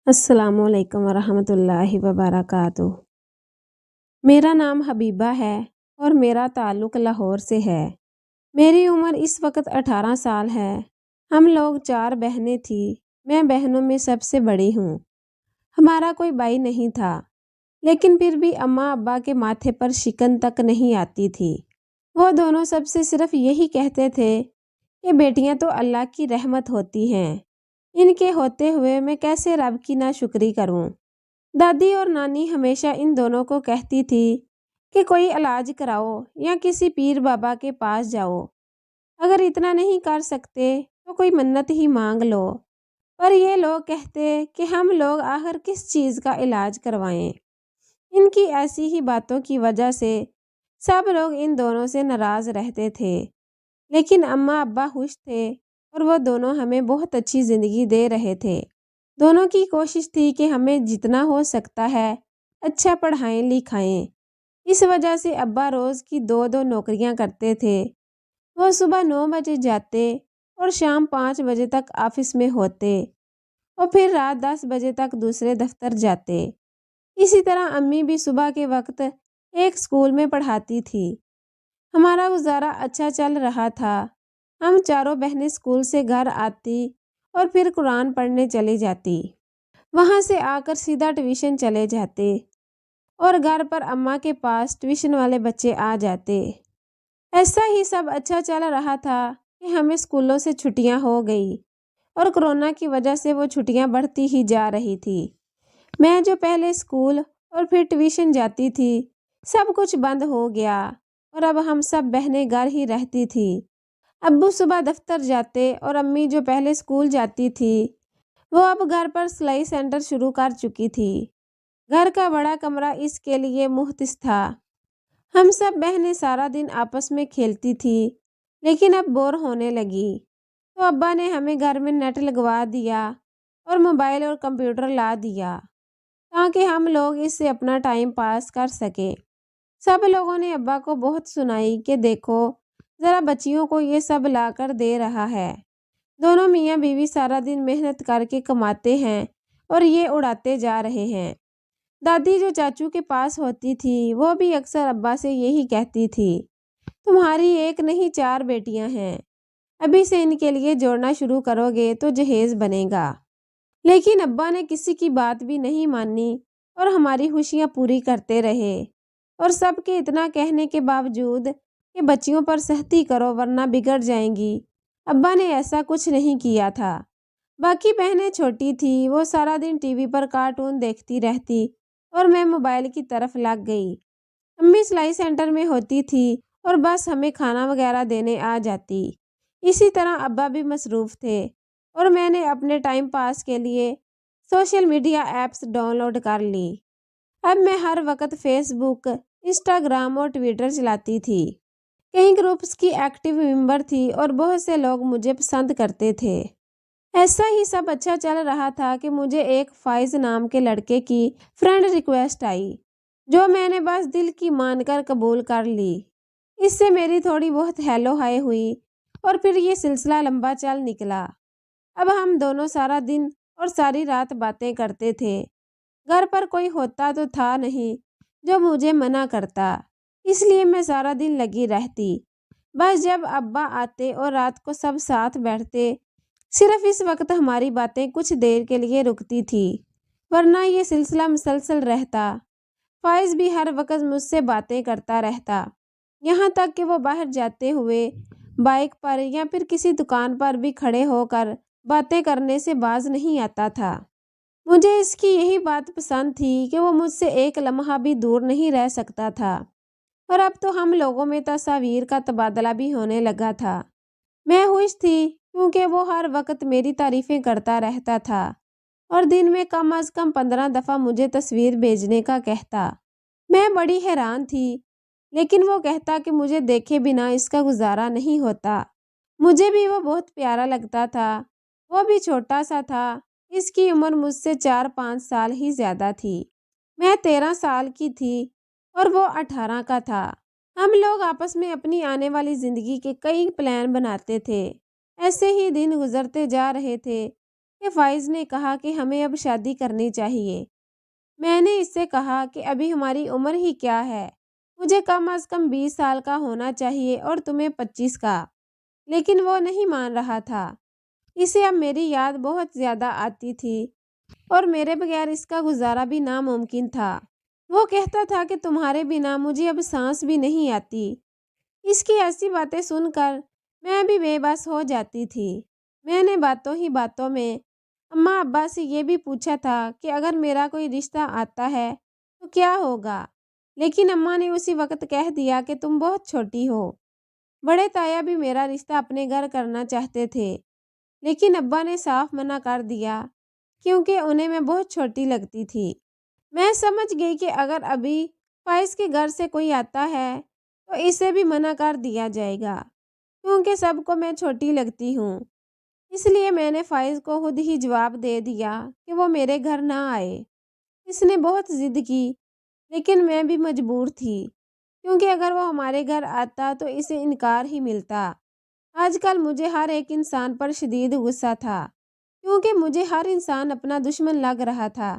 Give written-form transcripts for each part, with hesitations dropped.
السلام علیکم ورحمۃ اللہ وبرکاتہ۔ میرا نام حبیبہ ہے اور میرا تعلق لاہور سے ہے۔ میری عمر اس وقت 18 سال ہے۔ ہم لوگ 4 بہنیں تھیں۔ میں بہنوں میں سب سے بڑی ہوں۔ ہمارا کوئی بھائی نہیں تھا، لیکن پھر بھی اماں ابا کے ماتھے پر شکن تک نہیں آتی تھی۔ وہ دونوں سب سے صرف یہی کہتے تھے کہ بیٹیاں تو اللہ کی رحمت ہوتی ہیں، ان کے ہوتے ہوئے میں کیسے رب کی ناشکری کروں۔ دادی اور نانی ہمیشہ ان دونوں کو کہتی تھی کہ کوئی علاج کراؤ یا کسی پیر بابا کے پاس جاؤ، اگر اتنا نہیں کر سکتے تو کوئی منت ہی مانگ لو۔ پر یہ لوگ کہتے کہ ہم لوگ آخر کس چیز کا علاج کروائیں۔ ان کی ایسی ہی باتوں کی وجہ سے سب لوگ ان دونوں سے ناراض رہتے تھے، لیکن اماں ابا خوش تھے اور وہ دونوں ہمیں بہت اچھی زندگی دے رہے تھے۔ دونوں کی کوشش تھی کہ ہمیں جتنا ہو سکتا ہے اچھا پڑھائیں لکھائیں۔ اس وجہ سے ابا روز کی 2 نوکریاں کرتے تھے۔ وہ صبح 9 بجے جاتے اور شام 5 بجے تک آفس میں ہوتے اور پھر رات 10 بجے تک دوسرے دفتر جاتے۔ اسی طرح امی بھی صبح کے وقت ایک اسکول میں پڑھاتی تھی۔ ہمارا گزارا اچھا چل رہا تھا۔ ہم چاروں بہنیں اسکول سے گھر آتی اور پھر قرآن پڑھنے چلی جاتی۔ وہاں سے آ کر سیدھا ٹیوشن چلے جاتے اور گھر پر اماں کے پاس ٹیوشن والے بچے آ جاتے۔ ایسا ہی سب اچھا چل رہا تھا کہ ہمیں اسکولوں سے چھٹیاں ہو گئی اور کرونا کی وجہ سے وہ چھٹیاں بڑھتی ہی جا رہی تھی۔ میں جو پہلے اسکول اور پھر ٹیوشن جاتی تھی، سب کچھ بند ہو گیا اور اب ہم سب بہنیں گھر ہی رہتی تھی۔ ابو صبح دفتر جاتے اور امی جو پہلے اسکول جاتی تھی وہ اب گھر پر سلائی سینٹر شروع کر چکی تھی۔ گھر کا بڑا کمرہ اس کے لیے مختص تھا۔ ہم سب بہنیں سارا دن آپس میں کھیلتی تھی، لیکن اب بور ہونے لگی تو ابا نے ہمیں گھر میں نیٹ لگوا دیا اور موبائل اور کمپیوٹر لا دیا تاکہ ہم لوگ اس سے اپنا ٹائم پاس کر سکیں۔ سب لوگوں نے ابا کو بہت سنائی کہ دیکھو ذرا بچیوں کو یہ سب لا کر دے رہا ہے۔ دونوں میاں بیوی سارا دن محنت کر کے کماتے ہیں اور یہ اڑاتے جا رہے ہیں۔ دادی جو چاچو کے پاس ہوتی تھی وہ بھی اکثر ابا سے یہی کہتی تھی، تمہاری ایک نہیں 4 بیٹیاں ہیں، ابھی سے ان کے لیے جوڑنا شروع کرو گے تو جہیز بنے گا۔ لیکن ابا نے کسی کی بات بھی نہیں مانی اور ہماری خوشیاں پوری کرتے رہے، اور سب کے اتنا کہنے کے باوجود کہ بچیوں پر سختی کرو ورنہ بگڑ جائیں گی، ابا نے ایسا کچھ نہیں کیا تھا۔ باقی بہنیں چھوٹی تھی، وہ سارا دن ٹی وی پر کارٹون دیکھتی رہتی اور میں موبائل کی طرف لگ گئی۔ امی سلائی سینٹر میں ہوتی تھی اور بس ہمیں کھانا وغیرہ دینے آ جاتی۔ اسی طرح ابا بھی مصروف تھے اور میں نے اپنے ٹائم پاس کے لیے social media apps download کر لی۔ اب میں ہر وقت فیس بک، انسٹاگرام اور ٹویٹر چلاتی تھی۔ کئی گروپس کی ایکٹیو ممبر تھی اور بہت سے لوگ مجھے پسند کرتے تھے۔ ایسا ہی سب اچھا چل رہا تھا کہ مجھے ایک فائز نام کے لڑکے کی فرینڈ ریکویسٹ آئی، جو میں نے بس دل کی مان کر قبول کر لی۔ اس سے میری تھوڑی بہت ہیلو ہائے ہوئی اور پھر یہ سلسلہ لمبا چل نکلا۔ اب ہم دونوں سارا دن اور ساری رات باتیں کرتے تھے۔ گھر پر کوئی ہوتا تو تھا نہیں جو مجھے منع کرتا، اس لیے میں سارا دن لگی رہتی۔ بس جب ابا آتے اور رات کو سب ساتھ بیٹھتے، صرف اس وقت ہماری باتیں کچھ دیر کے لیے رکتی تھی، ورنہ یہ سلسلہ مسلسل رہتا۔ فائز بھی ہر وقت مجھ سے باتیں کرتا رہتا، یہاں تک کہ وہ باہر جاتے ہوئے بائک پر یا پھر کسی دکان پر بھی کھڑے ہو کر باتیں کرنے سے باز نہیں آتا تھا۔ مجھے اس کی یہی بات پسند تھی کہ وہ مجھ سے ایک لمحہ بھی دور نہیں رہ سکتا تھا، اور اب تو ہم لوگوں میں تصاویر کا تبادلہ بھی ہونے لگا تھا۔ میں خوش تھی کیونکہ وہ ہر وقت میری تعریفیں کرتا رہتا تھا اور دن میں کم از کم 15 دفعہ مجھے تصویر بھیجنے کا کہتا۔ میں بڑی حیران تھی، لیکن وہ کہتا کہ مجھے دیکھے بنا اس کا گزارا نہیں ہوتا۔ مجھے بھی وہ بہت پیارا لگتا تھا۔ وہ بھی چھوٹا سا تھا، اس کی عمر مجھ سے 4-5 سال ہی زیادہ تھی۔ میں 13 سال کی تھی اور وہ 18 کا تھا۔ ہم لوگ آپس میں اپنی آنے والی زندگی کے کئی پلان بناتے تھے۔ ایسے ہی دن گزرتے جا رہے تھے کہ فائز نے کہا کہ ہمیں اب شادی کرنی چاہیے۔ میں نے اس سے کہا کہ ابھی ہماری عمر ہی کیا ہے، مجھے کم از کم 20 سال کا ہونا چاہیے اور تمہیں 25 کا، لیکن وہ نہیں مان رہا تھا۔ اسے اب میری یاد بہت زیادہ آتی تھی اور میرے بغیر اس کا گزارا بھی ناممکن تھا۔ وہ کہتا تھا کہ تمہارے بنا مجھے اب سانس بھی نہیں آتی۔ اس کی ایسی باتیں سن کر میں بھی بے بس ہو جاتی تھی۔ میں نے باتوں ہی باتوں میں اماں ابا سے یہ بھی پوچھا تھا کہ اگر میرا کوئی رشتہ آتا ہے تو کیا ہوگا، لیکن اماں نے اسی وقت کہہ دیا کہ تم بہت چھوٹی ہو۔ بڑے تایا بھی میرا رشتہ اپنے گھر کرنا چاہتے تھے، لیکن ابا نے صاف منع کر دیا کیونکہ انہیں میں بہت چھوٹی لگتی تھی۔ میں سمجھ گئی کہ اگر ابھی فائز کے گھر سے کوئی آتا ہے تو اسے بھی منع کر دیا جائے گا، کیونکہ سب کو میں چھوٹی لگتی ہوں۔ اس لیے میں نے فائز کو خود ہی جواب دے دیا کہ وہ میرے گھر نہ آئے۔ اس نے بہت ضد کی، لیکن میں بھی مجبور تھی، کیونکہ اگر وہ ہمارے گھر آتا تو اسے انکار ہی ملتا۔ آج کل مجھے ہر ایک انسان پر شدید غصہ تھا، کیونکہ مجھے ہر انسان اپنا دشمن لگ رہا تھا،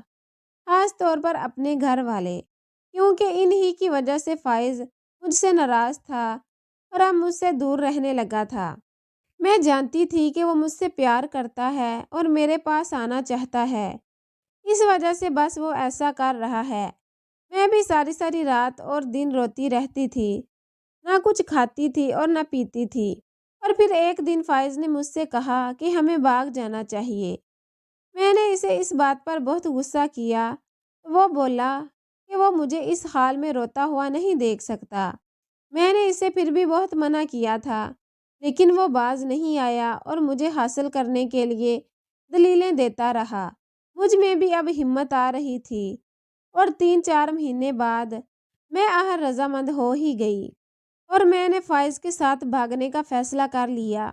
خاص طور پر اپنے گھر والے، کیونکہ انہی کی وجہ سے فائز مجھ سے ناراض تھا اور اب مجھ سے دور رہنے لگا تھا۔ میں جانتی تھی کہ وہ مجھ سے پیار کرتا ہے اور میرے پاس آنا چاہتا ہے، اس وجہ سے بس وہ ایسا کر رہا ہے۔ میں بھی ساری ساری رات اور دن روتی رہتی تھی، نہ کچھ کھاتی تھی اور نہ پیتی تھی۔ اور پھر ایک دن فائز نے مجھ سے کہا کہ ہمیں باغ جانا چاہیے۔ میں نے اسے اس بات پر بہت غصہ کیا۔ وہ بولا کہ وہ مجھے اس حال میں روتا ہوا نہیں دیکھ سکتا۔ میں نے اسے پھر بھی بہت منع کیا تھا، لیکن وہ باز نہیں آیا اور مجھے حاصل کرنے کے لیے دلیلیں دیتا رہا۔ مجھ میں بھی اب ہمت آ رہی تھی اور 3-4 مہینے بعد میں آخر رضامند ہو ہی گئی اور میں نے فائز کے ساتھ بھاگنے کا فیصلہ کر لیا۔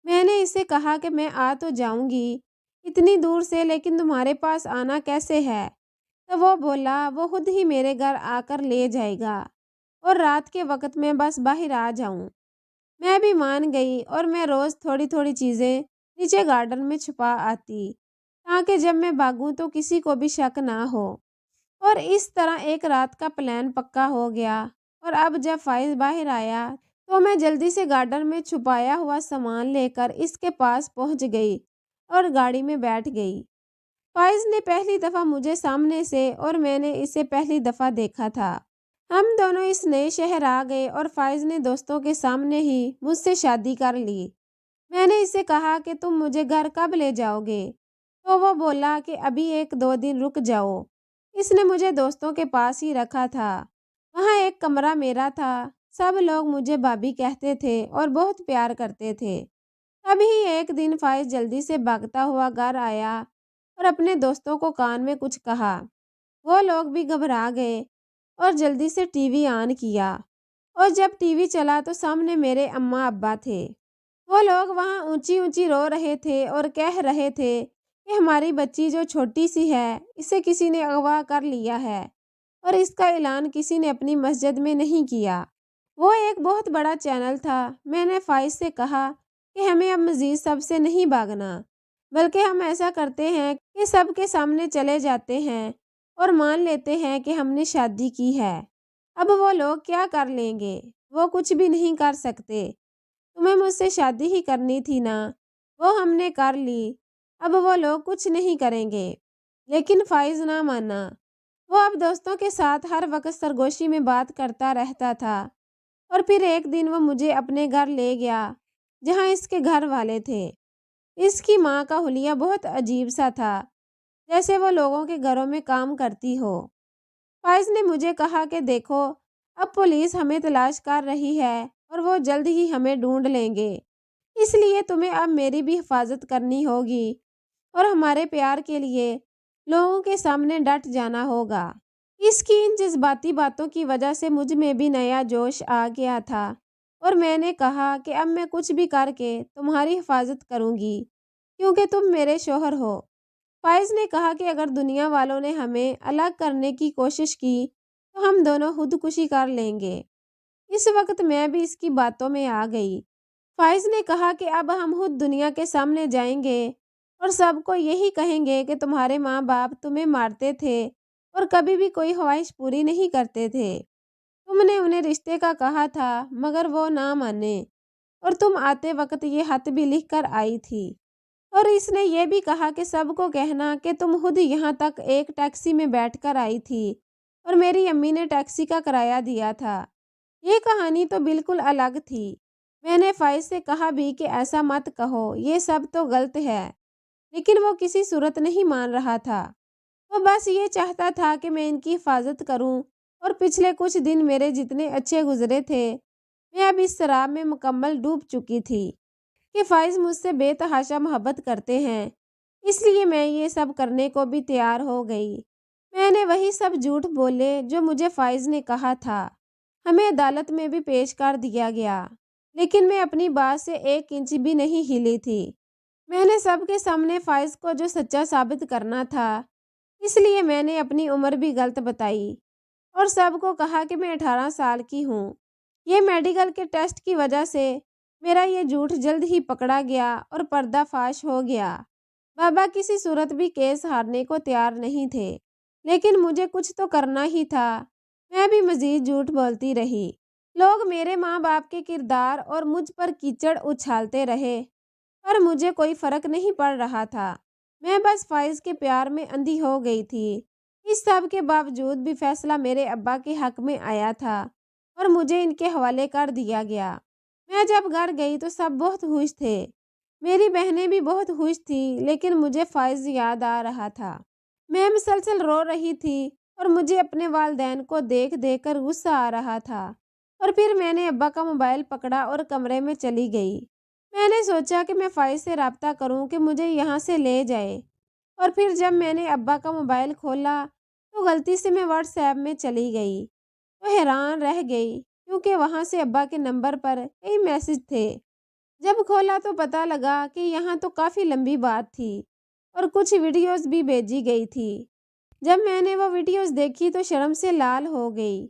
میں نے اسے کہا کہ میں آ تو جاؤں گی اتنی دور سے، لیکن تمہارے پاس آنا کیسے ہے؟ تو وہ بولا وہ خود ہی میرے گھر آ کر لے جائے گا اور رات کے وقت میں بس باہر آ جاؤں۔ میں بھی مان گئی اور میں روز تھوڑی تھوڑی چیزیں نیچے گارڈن میں چھپا آتی تاکہ جب میں بھاگوں تو کسی کو بھی شک نہ ہو۔ اور اس طرح ایک رات کا پلان پکا ہو گیا اور اب جب فائز باہر آیا تو میں جلدی سے گارڈن میں چھپایا ہوا سامان لے کر اس کے پاس پہنچ گئی اور گاڑی میں بیٹھ گئی۔ فائز نے پہلی دفعہ مجھے سامنے سے اور میں نے اسے پہلی دفعہ دیکھا تھا۔ ہم دونوں اس نئے شہر آ گئے اور فائز نے دوستوں کے سامنے ہی مجھ سے شادی کر لی۔ میں نے اسے کہا کہ تم مجھے گھر کب لے جاؤ گے؟ تو وہ بولا کہ ابھی 1-2 دن رک جاؤ۔ اس نے مجھے دوستوں کے پاس ہی رکھا تھا۔ وہاں ایک کمرہ میرا تھا۔ سب لوگ مجھے بھابھی کہتے تھے اور بہت پیار کرتے تھے۔ ابھی ایک دن فائز جلدی سے بھاگتا ہوا گھر آیا اور اپنے دوستوں کو کان میں کچھ کہا۔ وہ لوگ بھی گھبرا گئے اور جلدی سے ٹی وی آن کیا، اور جب ٹی وی چلا تو سامنے میرے اماں ابا تھے۔ وہ لوگ وہاں اونچی اونچی رو رہے تھے اور کہہ رہے تھے کہ ہماری بچی جو چھوٹی سی ہے اسے کسی نے اغوا کر لیا ہے اور اس کا اعلان کسی نے اپنی مسجد میں نہیں کیا۔ وہ ایک بہت بڑا چینل تھا۔ میں نے فائز سے کہا کہ ہمیں اب مزید سب سے نہیں بھاگنا، بلکہ ہم ایسا کرتے ہیں کہ سب کے سامنے چلے جاتے ہیں اور مان لیتے ہیں کہ ہم نے شادی کی ہے۔ اب وہ لوگ کیا کر لیں گے؟ وہ کچھ بھی نہیں کر سکتے۔ تمہیں مجھ سے شادی ہی کرنی تھی نا، وہ ہم نے کر لی، اب وہ لوگ کچھ نہیں کریں گے۔ لیکن فائز نہ مانا۔ وہ اب دوستوں کے ساتھ ہر وقت سرگوشی میں بات کرتا رہتا تھا، اور پھر ایک دن وہ مجھے اپنے گھر لے گیا جہاں اس کے گھر والے تھے۔ اس کی ماں کا حلیہ بہت عجیب سا تھا، جیسے وہ لوگوں کے گھروں میں کام کرتی ہو۔ فائز نے مجھے کہا کہ دیکھو اب پولیس ہمیں تلاش کر رہی ہے اور وہ جلد ہی ہمیں ڈھونڈ لیں گے، اس لیے تمہیں اب میری بھی حفاظت کرنی ہوگی اور ہمارے پیار کے لیے لوگوں کے سامنے ڈٹ جانا ہوگا۔ اس کی ان جذباتی باتوں کی وجہ سے مجھ میں بھی نیا جوش آ گیا تھا اور میں نے کہا کہ اب میں کچھ بھی کر کے تمہاری حفاظت کروں گی کیونکہ تم میرے شوہر ہو۔ فائز نے کہا کہ اگر دنیا والوں نے ہمیں الگ کرنے کی کوشش کی تو ہم دونوں خودکشی کر لیں گے۔ اس وقت میں بھی اس کی باتوں میں آ گئی۔ فائز نے کہا کہ اب ہم خود دنیا کے سامنے جائیں گے اور سب کو یہی کہیں گے کہ تمہارے ماں باپ تمہیں مارتے تھے اور کبھی بھی کوئی خواہش پوری نہیں کرتے تھے۔ تم نے انہیں رشتے کا کہا تھا مگر وہ نہ مانے، اور تم آتے وقت یہ خط بھی لکھ کر آئی تھی۔ اور اس نے یہ بھی کہا کہ سب کو کہنا کہ تم خود یہاں تک ایک ٹیکسی میں بیٹھ کر آئی تھی اور میری امی نے ٹیکسی کا کرایہ دیا تھا۔ یہ کہانی تو بالکل الگ تھی۔ میں نے فائز سے کہا بھی کہ ایسا مت کہو، یہ سب تو غلط ہے، لیکن وہ کسی صورت نہیں مان رہا تھا۔ وہ بس یہ چاہتا تھا کہ میں ان کی حفاظت کروں، اور پچھلے کچھ دن میرے جتنے اچھے گزرے تھے، میں اب اس شراب میں مکمل ڈوب چکی تھی کہ فائز مجھ سے بے تحاشا محبت کرتے ہیں، اس لیے میں یہ سب کرنے کو بھی تیار ہو گئی۔ میں نے وہی سب جھوٹ بولے جو مجھے فائز نے کہا تھا۔ ہمیں عدالت میں بھی پیش کر دیا گیا، لیکن میں اپنی بات سے 1 انچ بھی نہیں ہلی تھی۔ میں نے سب کے سامنے فائز کو جو سچا ثابت کرنا تھا، اس لیے میں نے اپنی عمر بھی غلط بتائی اور سب کو کہا کہ میں 18 سال کی ہوں۔ یہ میڈیکل کے ٹیسٹ کی وجہ سے میرا یہ جھوٹ جلد ہی پکڑا گیا اور پردہ فاش ہو گیا۔ بابا کسی صورت بھی کیس ہارنے کو تیار نہیں تھے، لیکن مجھے کچھ تو کرنا ہی تھا۔ میں بھی مزید جھوٹ بولتی رہی۔ لوگ میرے ماں باپ کے کردار اور مجھ پر کیچڑ اچھالتے رہے، پر مجھے کوئی فرق نہیں پڑ رہا تھا۔ میں بس فائز کے پیار میں اندھی ہو گئی تھی۔ اس سب کے باوجود بھی فیصلہ میرے ابا کے حق میں آیا تھا اور مجھے ان کے حوالے کر دیا گیا۔ میں جب گھر گئی تو سب بہت خوش تھے۔ میری بہنیں بھی بہت خوش تھیں، لیکن مجھے فائز یاد آ رہا تھا۔ میں مسلسل رو رہی تھی اور مجھے اپنے والدین کو دیکھ دیکھ کر غصہ آ رہا تھا، اور پھر میں نے ابا کا موبائل پکڑا اور کمرے میں چلی گئی۔ میں نے سوچا کہ میں فائز سے رابطہ کروں کہ مجھے یہاں سے لے جائے، اور پھر جب میں نے ابا کا موبائل کھولا تو غلطی سے میں واٹس ایپ میں چلی گئی، تو حیران رہ گئی کیونکہ وہاں سے ابا کے نمبر پر کئی میسج تھے۔ جب کھولا تو پتہ لگا کہ یہاں تو کافی لمبی بات تھی اور کچھ ویڈیوز بھی بھیجی گئی تھی۔ جب میں نے وہ ویڈیوز دیکھی تو شرم سے لال ہو گئی،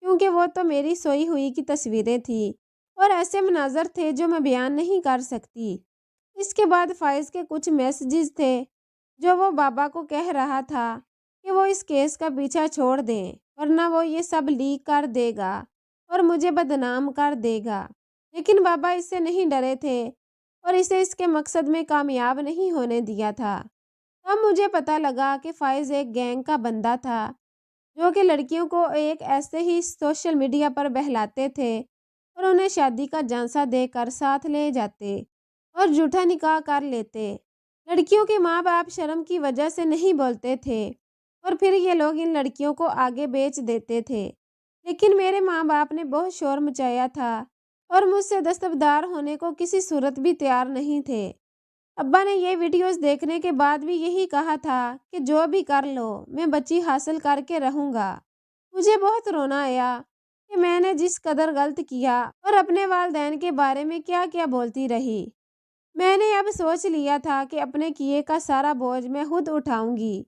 کیونکہ وہ تو میری سوئی ہوئی کی تصویریں تھیں اور ایسے مناظر تھے جو میں بیان نہیں کر سکتی۔ اس کے بعد فائز کے کچھ میسیجز تھے جو وہ بابا کو کہہ رہا تھا کہ وہ اس کیس کا پیچھا چھوڑ دیں، ورنہ وہ یہ سب لیک کر دے گا اور مجھے بدنام کر دے گا۔ لیکن بابا اس سے نہیں ڈرے تھے اور اسے اس کے مقصد میں کامیاب نہیں ہونے دیا تھا۔ تب مجھے پتہ لگا کہ فائز ایک گینگ کا بندہ تھا جو کہ لڑکیوں کو ایک ایسے ہی سوشل میڈیا پر بہلاتے تھے اور انہیں شادی کا جھانسا دے کر ساتھ لے جاتے اور جھوٹا نکاح کر لیتے۔ لڑکیوں کے ماں باپ شرم کی وجہ سے نہیں بولتے تھے اور پھر یہ لوگ ان لڑکیوں کو آگے بیچ دیتے تھے۔ لیکن میرے ماں باپ نے بہت شور مچایا تھا اور مجھ سے دستبردار ہونے کو کسی صورت بھی تیار نہیں تھے۔ ابا نے یہ ویڈیوز دیکھنے کے بعد بھی یہی کہا تھا کہ جو بھی کر لو میں بچی حاصل کر کے رہوں گا۔ مجھے بہت رونا آیا کہ میں نے جس قدر غلط کیا اور اپنے والدین کے بارے میں کیا کیا بولتی رہی۔ میں نے اب سوچ لیا تھا کہ اپنے کیے کا سارا بوجھ میں خود اٹھاؤں گی۔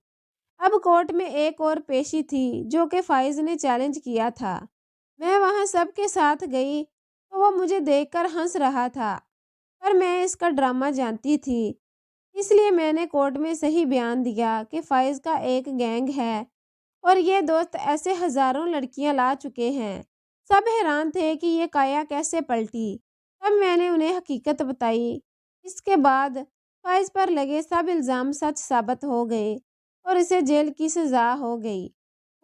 اب کورٹ میں ایک اور پیشی تھی جو کہ فائز نے چیلنج کیا تھا۔ میں وہاں سب کے ساتھ گئی تو وہ مجھے دیکھ کر ہنس رہا تھا، پر میں اس کا ڈرامہ جانتی تھی، اس لیے میں نے کورٹ میں صحیح بیان دیا کہ فائز کا ایک گینگ ہے اور یہ دوست ایسے ہزاروں لڑکیاں لا چکے ہیں۔ سب حیران تھے کہ یہ کایا کیسے پلٹی۔ تب میں نے انہیں حقیقت بتائی۔ اس کے بعد فائز پر لگے سب الزام سچ ثابت ہو گئے اور اسے جیل کی سزا ہو گئی۔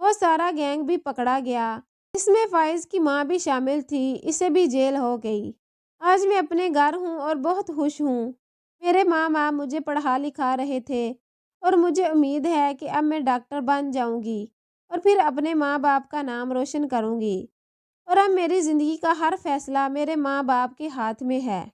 وہ سارا گینگ بھی پکڑا گیا، اس میں فائز کی ماں بھی شامل تھی، اسے بھی جیل ہو گئی۔ آج میں اپنے گھر ہوں اور بہت خوش ہوں۔ میرے ماں باپ مجھے پڑھا لکھا رہے تھے اور مجھے امید ہے کہ اب میں ڈاکٹر بن جاؤں گی اور پھر اپنے ماں باپ کا نام روشن کروں گی، اور اب میری زندگی کا ہر فیصلہ میرے ماں باپ کے ہاتھ میں ہے۔